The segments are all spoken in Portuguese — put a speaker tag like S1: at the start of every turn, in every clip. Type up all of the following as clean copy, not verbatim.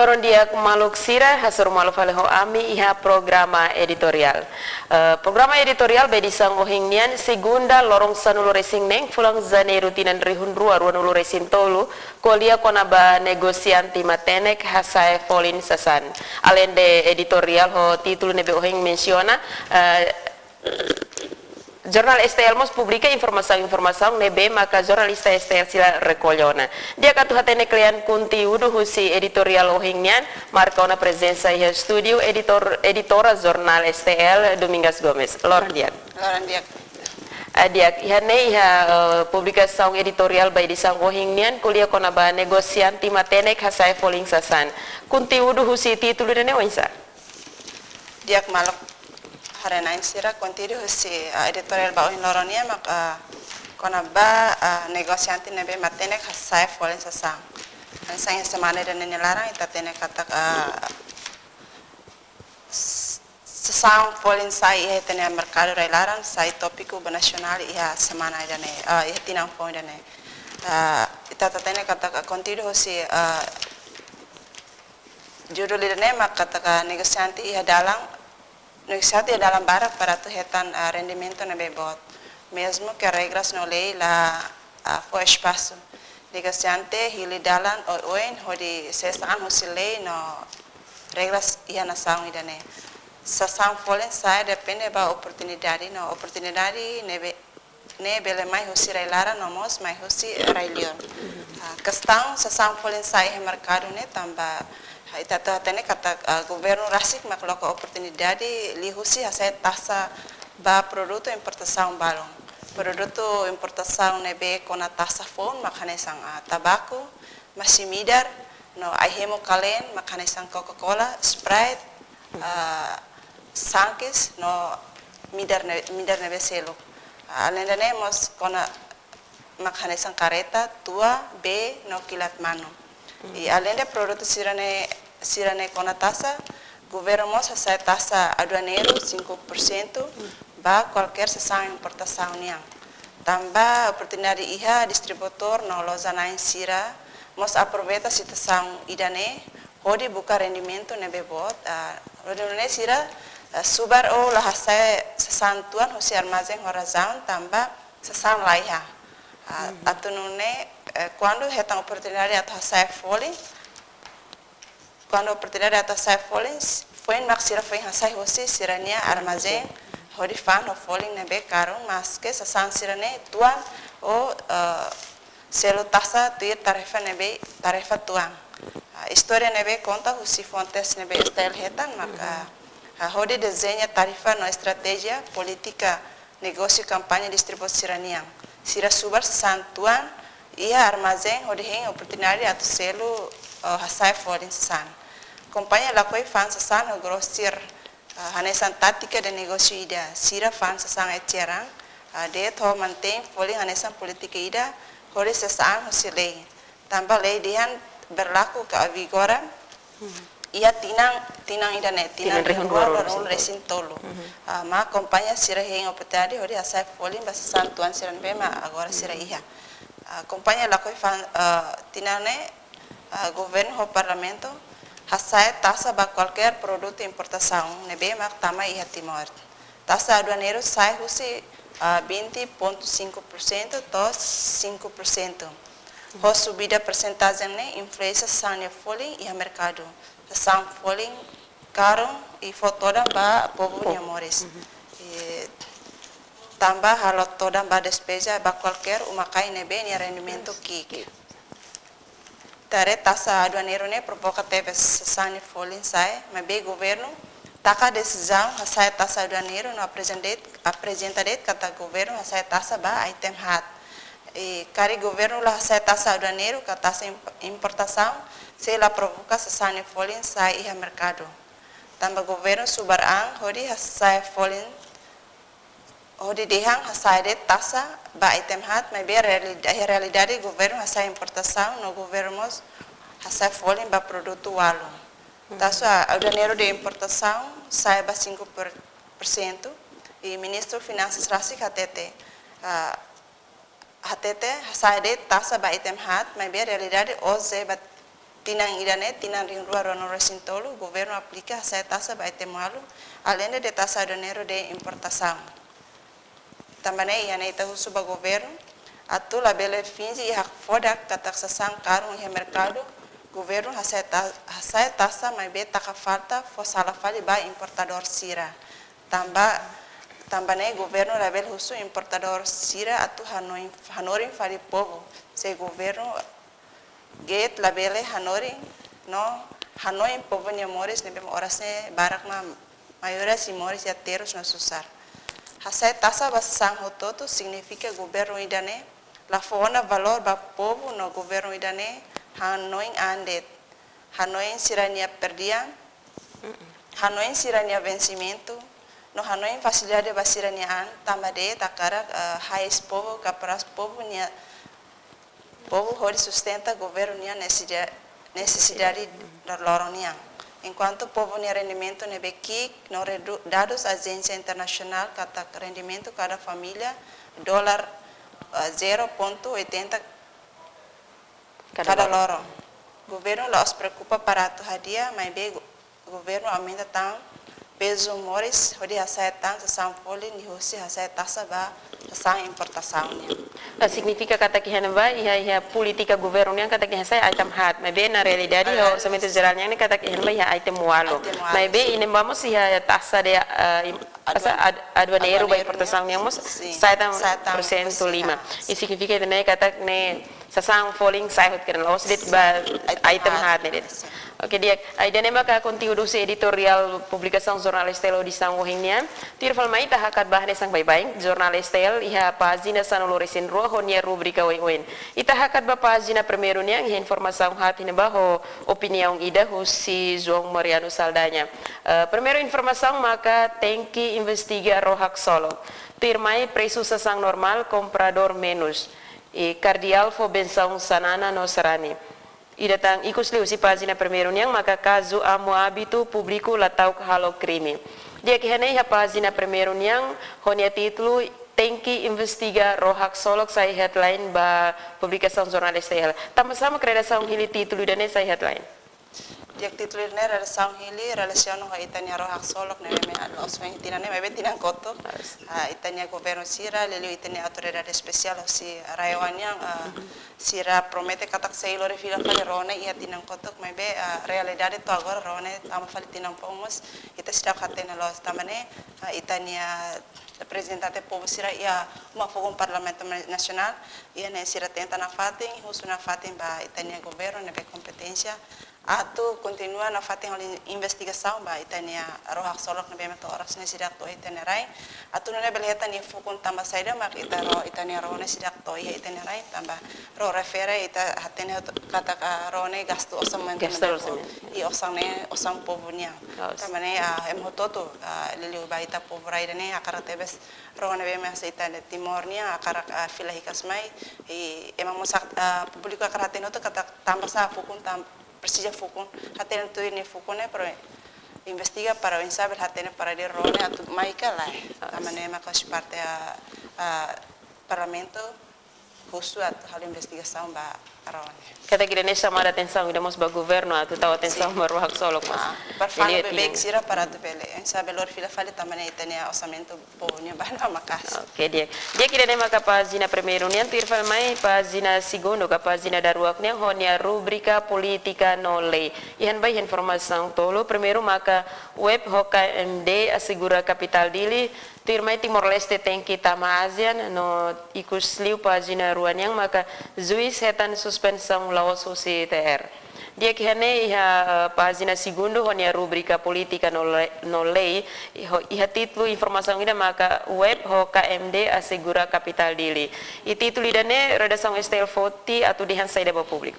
S1: Loron dia maluk sira hasur malu faleho ami iha programa editorial. Programa editorial bedi sangohing nian segunda lorong sanulu racing neng fulang zane rutinan rihun ruan ulu racing tolu kolia konaba negosianti matenek hasai folin sasan. Alende editorial ho titul nebe ohing mensiona Jurnal STL mos publica informação nebe maka jornalista STL sila recolhona. Dia katu hatene klian kunti udu husi editorial ohingnian marca una presença em estúdio editora jornal STL Domingas Gomes. Loran dia. Diak ihane iha publikação editorial by disang ohingnian kuliah konaba negosianti matenek hasai foling sasan. Kunti udu husi titulu dene oinsa.
S2: Diak malok Harenain sira kontidu husi editorial ba oin loronia mak konaba negosianti nebe matenek hasai folen sasang. Sang semana dan larang ita tenek kata sasang folen sai iha tene merkado rai larang sai topiku nasional iha semana dan iha tinang poin dan ita tenek kata kontidu husi judul idane mak kata negosianti iha negosianti dalam barak para tu hetan rendimento na bebot mesmo que regras no lei la foi espaço negociante hili dalan oen hodi sesan husi lei no regras ia na sang idane sasang folen saya depende ba oportunidade ne bele mai husi rai lara no mos mai husi rai lion questão sasang folen saya mercado ne tamba ita tene kata governo rasik makloko oportunidade lihusi hasai tasa ba produto importação balong produto importação nebe kona tasa phone makane sang tabaco masimidar no aihemo kalen makane sang Coca-Cola Sprite sankis no midar nebe selo alendane mos kona makane sang kareta tua b no kilat mano e além de produto sirane kona tasa governo mos hasai tasa aduaneiro 5% ba qualquer sessão importação niang tamba oportunidade iha distributor no lozanain sira mos aproveita situação idane hodi buka rendimento nebe bot rodone sira subar o la hasai sesantuan hosi armazém horazão tamba sessão laiha atunune quando retam oportunidade atau saya falling quando oportunidade atau saya falling foi maksira foi hasai hosi sirania armazém hodi fan ho falling nebe karung mas que sasan sirane tuan o selo tasa tuir tarifa nebe tarifa tuan história nebe conta hosi fontes nebe style hetan maka hodi desenha tarifa no estratégia política negócio campanha distribuição sirania sira subar sasan tuan ia armazém hodi hen oportunidade atau selo hasai falling san companhia la koi fan sasan o grossir hanesan tática de negócio ida sira fan sasan etiarang de to mantém falling hanesan politika ida hori sasan hosilei tambah lei dihan berlaku ke vigora ia tinang ida ne tinang rehun resin tolo ma companhia sira hen oportunidade hori hasai falling basasan tuan siran bema agora sira iha companhia la koi fan tinane governo ho parlamento hasai tasa ba qualquer produto importação nebe mak tama iha timor tasa aduaneiro sai husi 20.5% to 5% ho subida percentagem ne influência sanya falling iha mercado sang falling caro e fotoda ba povo nyamores tambah halo toda ba despesa ba qualquer umakai nebe ni rendimento kik tare tasa aduaneiro ne provoca teve sessão falling sai mas be governo taka decisão hasai tasa aduaneiro no apresentado kata governo hasai tasa ba item hat e cari governo la hasai tasa aduaneiro kata tasa importação se la provoca sessão falling sai iha mercado tambah governo subarang hodi hasai falling hodi dehang hasai de tasa ba item hat mas be realidade governo hasai importação no governo hasai falling ba produto walo tasa aduaneiro de importação sai ba 5% e ministro finanças rasik hatete hasai de tasa ba item hat mas be realidade oze ba tinang idane tinang ring rua rono resintolo governo aplica saya tasa ba malu além de tasa aduanero de importação também ia neita husu ba governo atu labele finzi hak foda ka taxação caro no mercado governo saya tasa mai beta ka falta fo sala fali ba importador sira tambane governo label husu importador sira atu hanorin fali povo se governo get labele hanorin no hanoi povo ni amores nebe orasne barak na maioria si mores ya teros na susar hasai tasa basang hototo significa governo idane la fona valor ba povo no governo idane hanoi andet hanoi sirania perdiam hanoi sirania vencimento no hanoi facilidade ba sirania an tamade takara hais povo capras povo nia povo hori sustenta governo nia necessidade da loronia enquanto povo nia rendimento ne bekik no dados agência internacional kata rendimento cada família dólar 0,80 cada loro governo los preocupa para tu hadia mas be governo aumenta tão peso mores hodi hasai tang sasang foli ni hosi hasai tasa ba sasang importação
S1: significa kata que hanba ia politika governo yang kata que saya item hat mas be na realidade o orçamento geral yang kata que hanba ia item walo mas be ini vamos ia tasa de aduanero ba importação yang mos saya tam percento 5 e significa também kata ne sasang falling saya hot keren los dit ba item hat ne Oke dia, aida nema ka conteúdo editorial publicação Jornal Estelo di São Rohingya, tirfal mai ta hakat bahne sang baik-baik, Jornal Estel iha pagina sanulorisin rua honia rubrika wen. Ita hakat ba pagina primeiro nya iha informação hati ba ho opinião ida husi João Mariano Saldanya. Primeiro informação maka tengki investiga rohak solo. Tirmai preço sasang normal comprador menos. E cardial fo benção sanana no sarani. Idatang ikus liu si pagina primeiro niang maka caso amo hábito público latau halo crime. Dia que henei a pagina primeiro niang honia título tem que investigar rohak solok sai headline ba publicação Jornal Estelo. Sama-sama redação hili título dan sai headline.
S2: Dia título ne redação hili relação ho itania rohak solok ne me los tinane me betinan koto. Itania governo sira lelu itania autoridade especial si rayawanya sira promete katak sailo refila fale rone ia tinang kotok me be realidade to agora rone ama fale tinang pomos ita sira katena los tamane itania representante povo sira ia uma fogo parlamento nacional ia ne sira tenta na fatin husuna fatin ba itania governo ne be competência atu continua na fatin investigação ba itania rohak solok ne be meto oras ne sira to itania rai atu ne belheta ni fogo tamba saida mak itaro itania rone sira to ia itania rai tamba ro refere ita hatene kata rone gasto orçamento e osang povo nia tamane emototo lili ba ita povo rai ne akara tebes rone be mas ita de timor nia akara fila hikasmai e emang mosak publiko akara teno to kata tamba sa fukun tam persija fukun hatene tu ini fukune pro investiga para saber hatene para de rone atu maika lai tamane makas parte parlamento khusus hal investigação ba rone
S1: Kata kita ni chamar a atenção e damos ba governo a tu tahu atenção ba rohak solok mas.
S2: Perfala bebek sira para tu pele. Sabe lor fila fale tamane itania orçamento povonya bana makas.
S1: Oke dia. Dia kira nema ka pagina primeiro nian tirfal mai pagina segundo ka pagina daruak nian honia rubrika politika no lei. Ihan bai informação tolo primeiro maka web hoka MD assegura capital dili Tirmai Timor Leste tem que tama ASEAN no ikus liu pagina ruan yang maka juiz setan suspensão laos CTR. Dia que hane iha pagina segundo honia rubrika politika no lei iha título informação ida maka web ho KMD assegura capital dili. I título idane redação Estel Foti atau dihan saida ba público.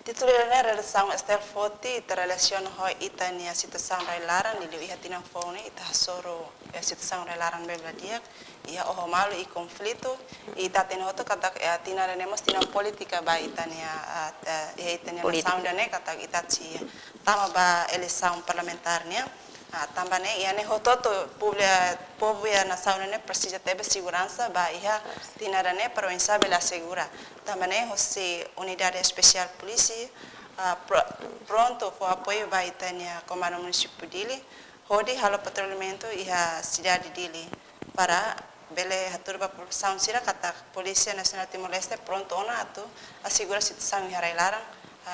S2: Título idane redação Estel Foti interrelacion ho itania situação railaran niliu iha tinang fone ita soro situação railaran bebladia ia oho malu i conflito i taten hoto kata tina renemos tina politika ba itania itania nação dane kata itachi tama ba eleição parlamentarnya tambane ia ne hoto to povo ia nação dane precisa ter segurança ba ia tina dane província bela segura tambane hosi unidade especial polícia pronto para apoio baitania Comando Municipal dele, hodi halo patrulhamento iha cidade dele para bele hatur ba população sira kata Polícia Nacional Timor-Leste pronto ona atu assegura situação iha larang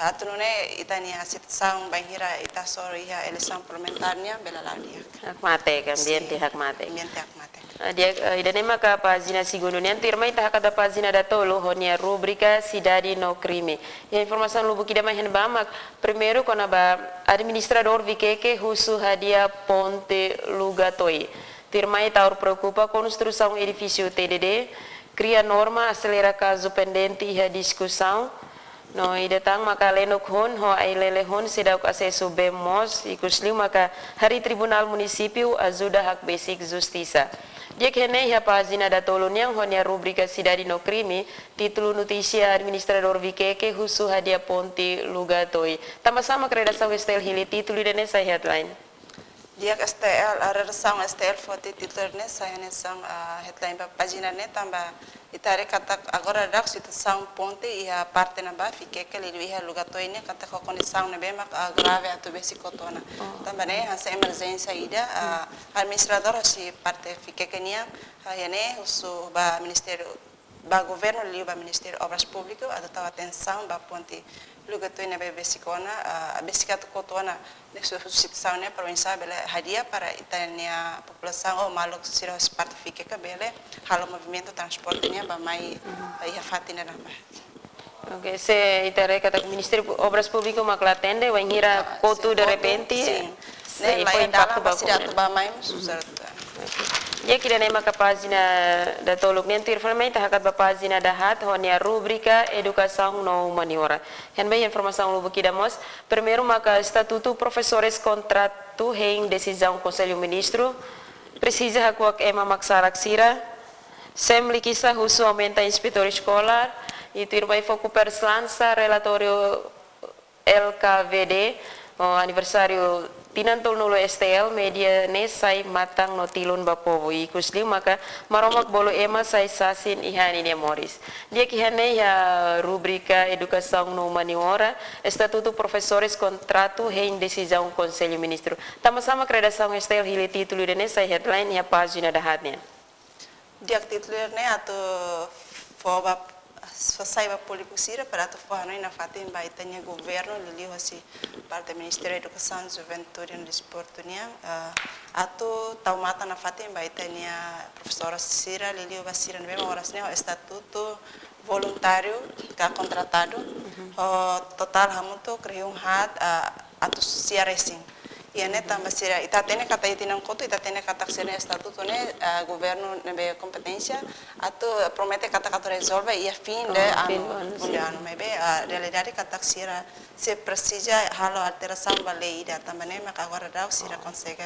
S2: atu nune itania situação banhira itasor iha eleição parlamentarnya bela ladia.
S1: Hak mate, ambiente hak mate.
S2: Ambiente hak mate.
S1: Dia idanema ka pagina segundo nian tirma ita hakada pagina da tolo honia rubrica cidade no crime. E a informação lubu kida mahen bamak primeiro kona ba administrador vikeke husu hadia ponte Lugatoi. Tirma ita preocupa construção edifício TDD, cria norma acelera caso pendente e a discussão. No idatang maka lenok hon ho ay lelehon sidaw aseso bemos ikusliw maka hari tribunal munisipio ajuda hak basic justisa. Dia kene ya página da tolo niang honia rubrica cidade no crime, título notícia administrador vikeke husu hadia ponte Lugatoi. Tama-sama redação STL hili título dan nessa headline.
S2: Dia STL redação STL foto título nessa headline pa página ne tamba itare kata agora dak situação ponte e a parte na ba vikeke lilu iha Lugatoi ne kata ko condição na bema grave atu besikotona. Tamba ne hasa emergência ida administrador si parte vikeke nia ne husu ba ministério ba governo liu ba ministério obras públicas atau atenção ba ponte Lugatoi na besikona besikatu kotona nessa situação ne província bela hadia para itania população ou maluk sira parte vikeke bele halo movimento transporte nia ba mai ia fatina na ba.
S1: Oke, se itare kata Ministério Obras Públicas maklatende wangira kotu de repente.
S2: Sim. Ne lain dalam pasti datu ba mai susah.
S1: Ya kira nema ka página da tolok nian tirfalmai ta hakat ba página da hat honia rubrica educação no humaniora. Hen bem informação lubu kidamos. Primeiro maka estatuto professores contrato em decisão Conselho Ministro. Precisa hakuak ema maksarak sira. Semli kisah husu aumenta inspetor escolar. Itu irmai foco perslansa relatório LKVD aniversário tinantol nulo STL media ne sai matang no tilun bapovo ikusli maka maromak bolo ema sai sasin ihani ne moris dia kihane ya rubrica educação no humaniora estatuto professores contrato em decisão conselho ministro tama-sama redação STL hili título ne sai headline ya página da hatnya
S2: dia título ne atau foba selesai ba polikusira para tu fahano na fatin ba itanya governo lili hosi parte Ministério da Educação, Juventude e Desporto nia atu tau mata na fatin ba itanya professora Sira lili ba Sira bem horas ne estatuto voluntário ka contratado total hamuto kriung hat atu siaresing iane tambah sira ita tene kata itinang koto ita tene kata sira estatuto ne governo nebe kompetência atau promete kata resolve ia fim de ano mebe realidade kata sira se precisa halo alteração ba lei da tambah ne maka agora dau sira consegue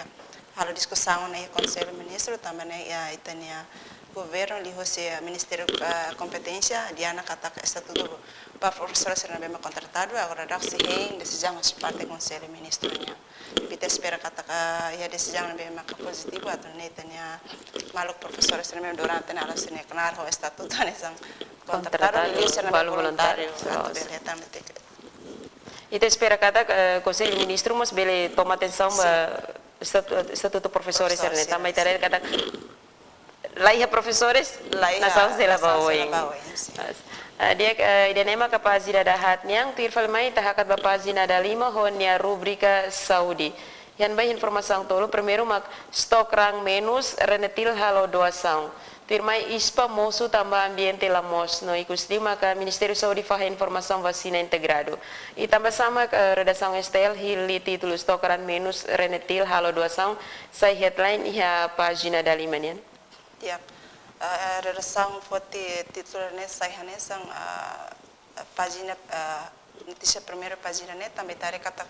S2: halo discussão ne conselho ministro tambah ne ia itania governo li hosse ministério competência diana kata estatuto para professor sira nebe contratado agora dau se em decisão as parte conselho ministro nya kita espera kata ya decisão bem maka positivo atau netanya maluk professor sering durante na alas ne kenar ho estatuto ne sang contratado ele será voluntário atau beleta metek
S1: ita espera kata conselho ministro mas bele toma atenção estatuto professores serne também tare kata laiha professores na saus de la baoing dia idanema ka página da hat niang tirfalmai tahakat ba página da 5 honia rubrica Saudi. Yan ba informação tolo primeiro mak stok rang menus renetil halo doação. Tirmai ispa mosu tambah ambiente lamos no ikusdi maka Ministério Saudi faha informação vacina integrado. E tambah sama redação STL hili título stok rang menus renetil halo doação sai headline iha página da 5 nian.
S2: Yep. Redação foto título nessa sang página notícia primeira página ne também tare kata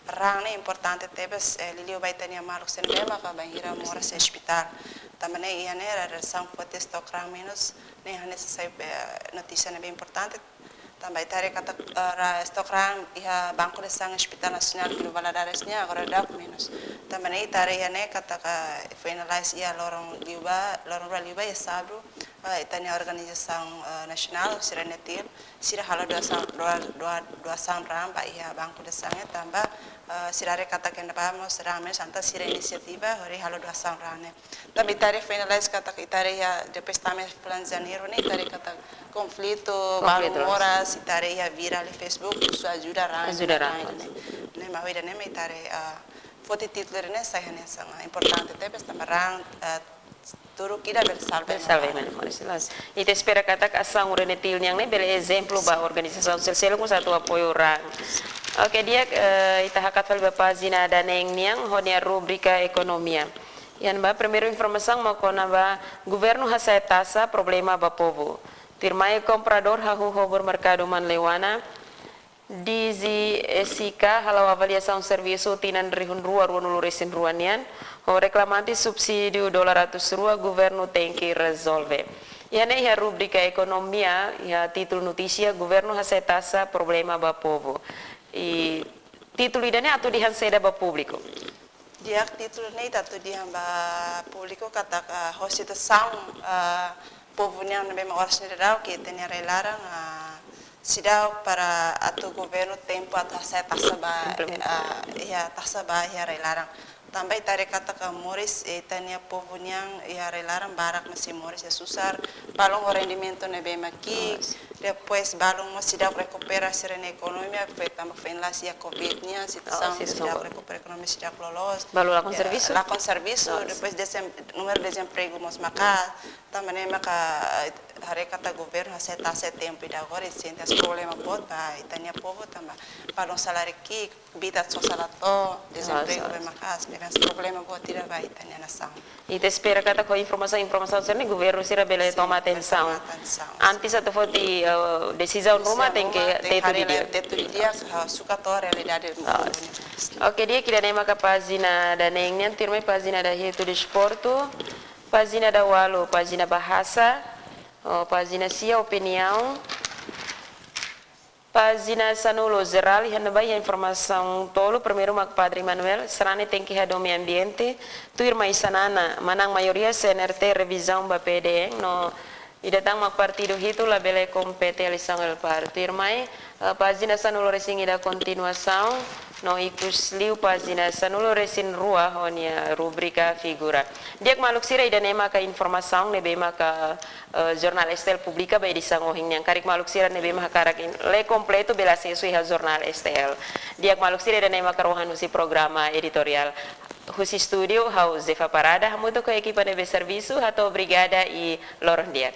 S2: rang ne importante tebes lilio baitania maruk sen bema ka banhira mora se hospital também ia ne redação foto stock rang menos ne hane sai notícia ne bem importante também tare kata stock rang ia Banco de Sang Hospital Nacional que Valadares nya agora dak menos também tare ia ne kata finalize ia lorong liuba ya sabro itanya organisação nasional Sirenetil sira halo dua sang ramba ia Banco de Sangue tambah sirare kata kena vamos rame santa sira inisiativa hori halo dua sang rane também itare finalize kata itare ya depois também plan janeiro ne itare kata conflito balu horas itare ya viral di Facebook su ajuda rane ne ma hoida ne itare foto título ne saya ne sangat importante tapi tambah rang turu kira bersalve
S1: memórias. E te espera kata ação Renetil yang ne bele exemplo ba organização social com satu apoio orang. Oke dia ita hakat fal ba página da neng niang honia rubrica economia. Yan ba primeiro informação makona ba governo hasa tasa problema ba povo. Tirmai comprador hahu hobor mercado manlewana Dizi Esika halau avaliação serviço tinan rihun rua nuluresin ruanian o reclamante subsídio $100 governo tem que resolver. E a rubrica economia e título notícia governo aceitasa problema ba povo. E título idane atau dihan seda ba público.
S2: Dia título nei atau dihan ba público kata hositação povo niang na memang oras nirau que tenia relarang sidau para atau governo tempo atau saya taksaba ya relarang tambah itare kata ka Moris itania povo niang ya relarang barak masih Moris ya susar balong o rendimento ne bem aqui depois balong sidau recupera serena economia foi tambah inflasi ya covid niang situação sidau recupera economia sidau lolos
S1: balu lakon serviço
S2: depois número de desemprego mos maka tambah ne maka hari kata governo aceita tempo e agora sente as problema pot ba itania povo tambah balong salário aqui bita sosalato desemprego bem makas mas problema buat tidak baik tanya nação.
S1: E te espera kata ko informação serne governo sira bele toma atenção. Antes atau foti decisão rumah tem que ter tudo
S2: dia suka to realidade.
S1: Oke dia kira nema ka página da nengnya tirmai página da Rede do Esporto, página da Walo, página bahasa, página sia opinião. Página Sanulo geral e a informação tolo primeiro mak Padre Manuel serane tem que do meio ambiente tu irmã sanana manang maioria CNRT revisão ba PDN no e datang mak partido hito la bele compete eleição el parto irmã página Sanulo resing ida continuação no ikus liu página Sanulo resin rua honia rubrica figura dia maluk sira ida nema ka informação nebe maka jornal Estel publica ba edisang ohing yang karik maluk sira nebe maka karak le completo bela sesu ha jornal Estel dia maluk sira ida nema ka rohan usi programa editorial husi studio house Zefa Parada muito ko equipa nebe serviço hato brigada e loron dia